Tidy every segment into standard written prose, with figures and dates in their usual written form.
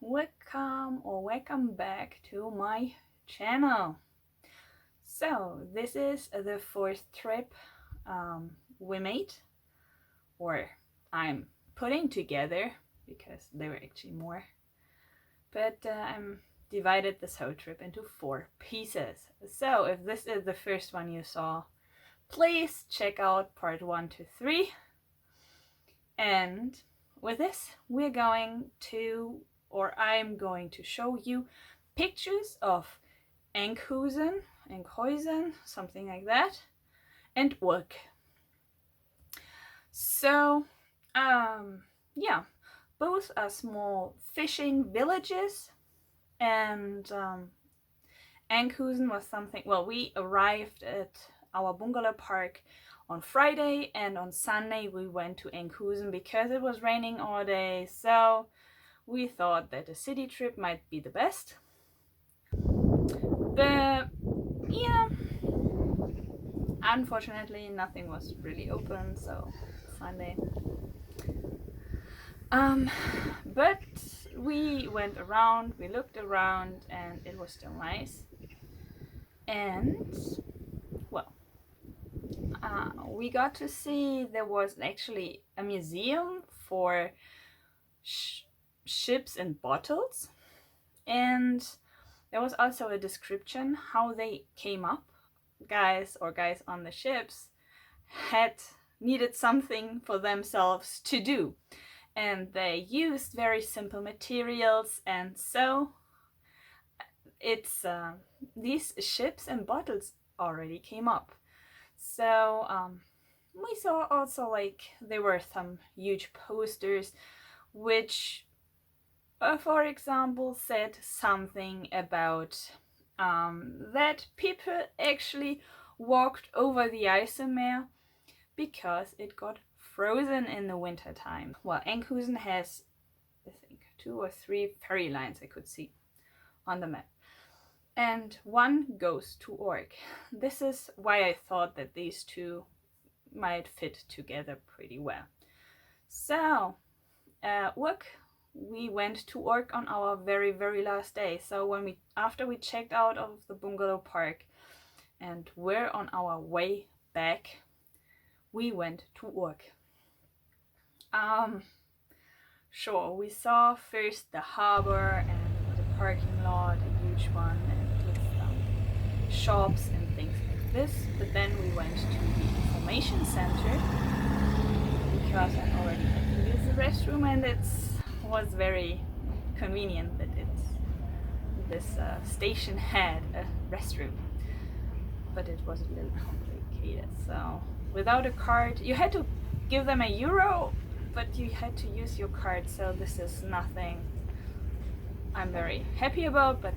welcome back to my channel. So this is the fourth trip we made, or I'm putting together, because there were actually more, but I'm divided this whole trip into 4 pieces. So if this is the first one you saw, please check out part 1 to 3. And with this, I'm going to show you pictures of Enkhuizen, something like that, and Urk. So, yeah, both are small fishing villages, and Enkhuizen was something, well, we arrived at our bungalow park on Friday, and on Sunday we went to Enkhuizen because it was raining all day, so we thought that a city trip might be the best. But yeah, unfortunately nothing was really open, so Sunday. But we went around, we looked around, and it was still nice. And well, we got to see there was actually a museum for ships and bottles, and there was also a description how they came up. Guys on the ships needed something for themselves to do, and they used very simple materials, and so it's these ships and bottles already came up. So we saw also, like, there were some huge posters which for example said something about that people actually walked over the Ijsselmeer because it got frozen in the winter time. Well, Enkhuizen has, I think, 2 or 3 ferry lines I could see on the map, and one goes to Urk. This is why I thought that these two might fit together pretty well. So Urk, we went to Urk on our very last day. So after we checked out of the bungalow park and were on our way back, we went to Urk. Sure, we saw first the harbor and the parking lot, a huge one, and with shops and things like this. But then we went to the information center because I already had to use the restroom, and it was very convenient that this station had a restroom, but it was a little complicated. So without a card, you had to give them €1, but you had to use your card, so this is nothing I'm very happy about. But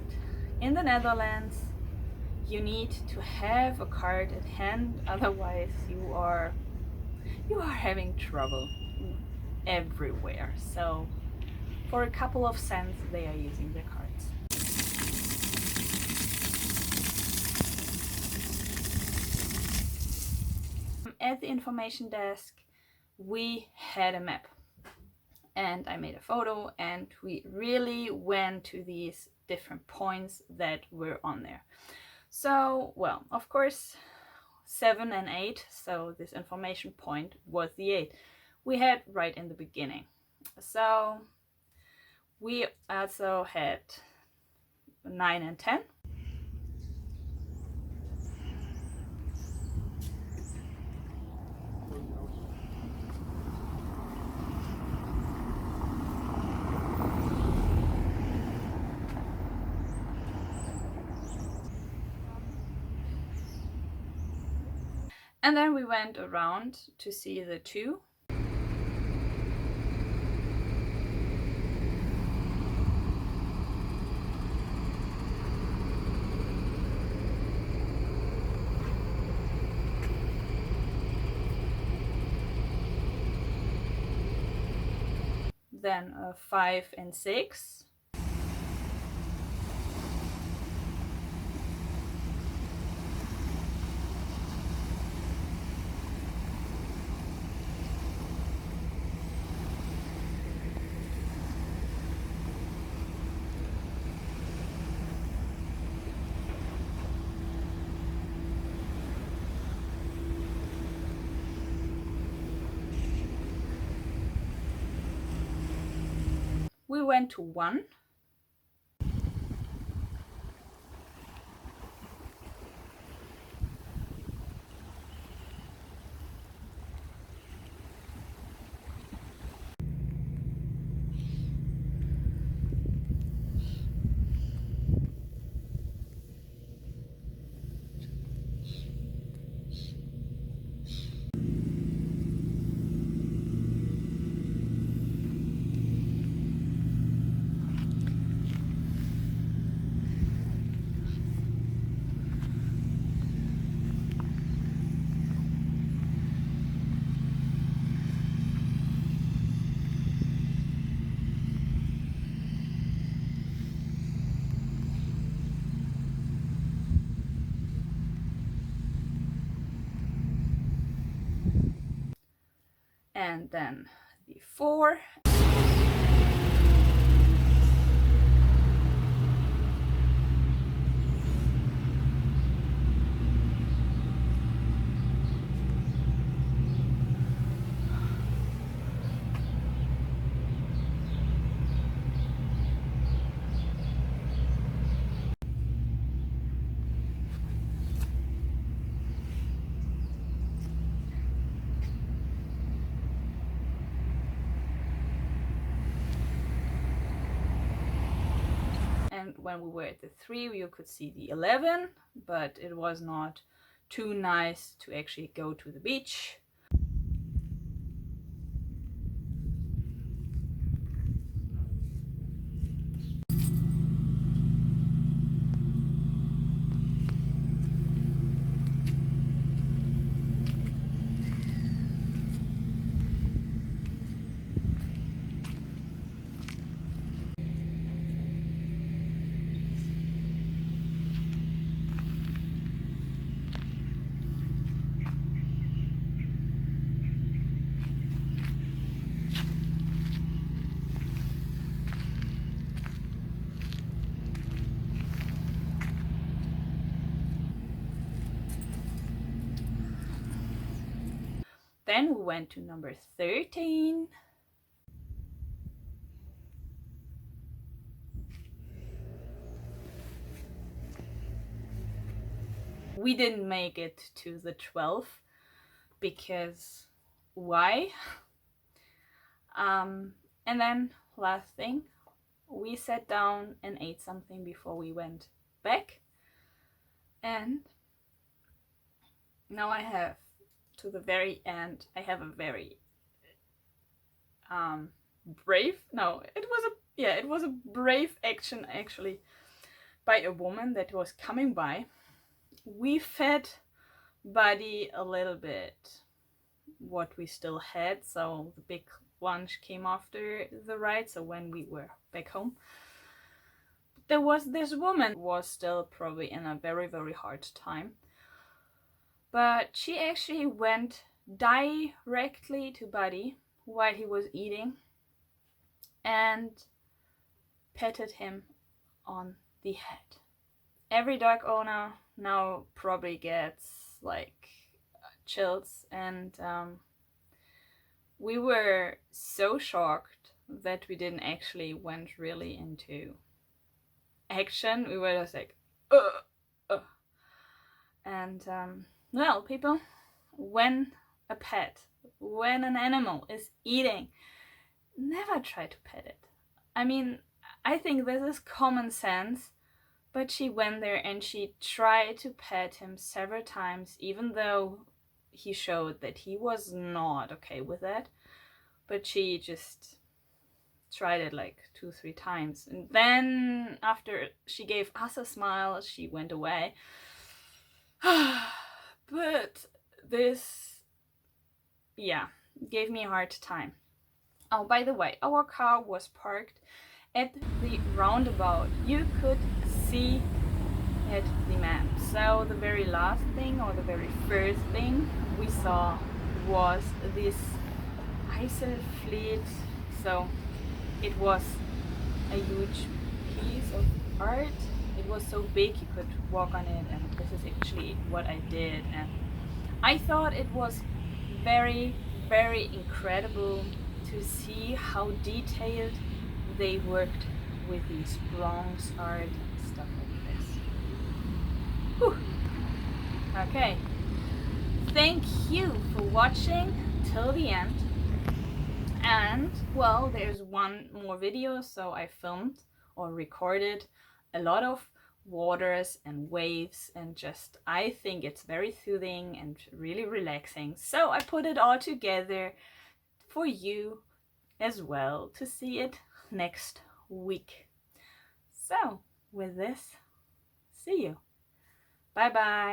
in the Netherlands you need to have a card at hand, otherwise you are having trouble everywhere. So for a couple of cents they are using their cards. At the information desk we had a map, and I made a photo, and we really went to these different points that were on there. So, well, of course 7 and 8, so this information point was the 8 we had right in the beginning. So we also had 9 and 10. And then we went around to see the 2. Then 5 and 6. we went to one. And then the 4. And when we were at the 3, you could see the 11, but it was not too nice to actually go to the beach. Then we went to number 13. We didn't make it to the 12 because why? And then last thing, we sat down and ate something before we went back. And now I have, to the very end, I have a very brave, no, it was a brave action actually by a woman that was coming by. We fed Buddy a little bit what we still had, so the big lunch came after the ride, so when we were back home. There was this woman who was still probably in a very, very hard time. But she actually went directly to Buddy while he was eating and patted him on the head. Every dog owner now probably gets like chills, and we were so shocked that we didn't actually went really into action. We were just like, And well, people, when a pet, when an animal is eating, never try to pet it. I mean, I think this is common sense, but she went there and she tried to pet him several times, even though he showed that he was not okay with that. But she just tried it like 2-3 times. And then after she gave us a smile, she went away. But this, gave me a hard time. Oh, by the way, our car was parked at the roundabout. You could see at the map. So the very last thing, or the very first thing we saw, was this Ijsselmeer. So it was a huge piece of art. It was so big you could walk on it, and this is actually what I did. And I thought it was very, very incredible to see how detailed they worked with these bronze art and stuff like this. Whew. Okay, thank you for watching till the end. And well, there's one more video. So I filmed or recorded a lot of waters and waves, and just I think it's very soothing and really relaxing. So I put it all together for you as well to see it next week. So with this, see you. Bye bye.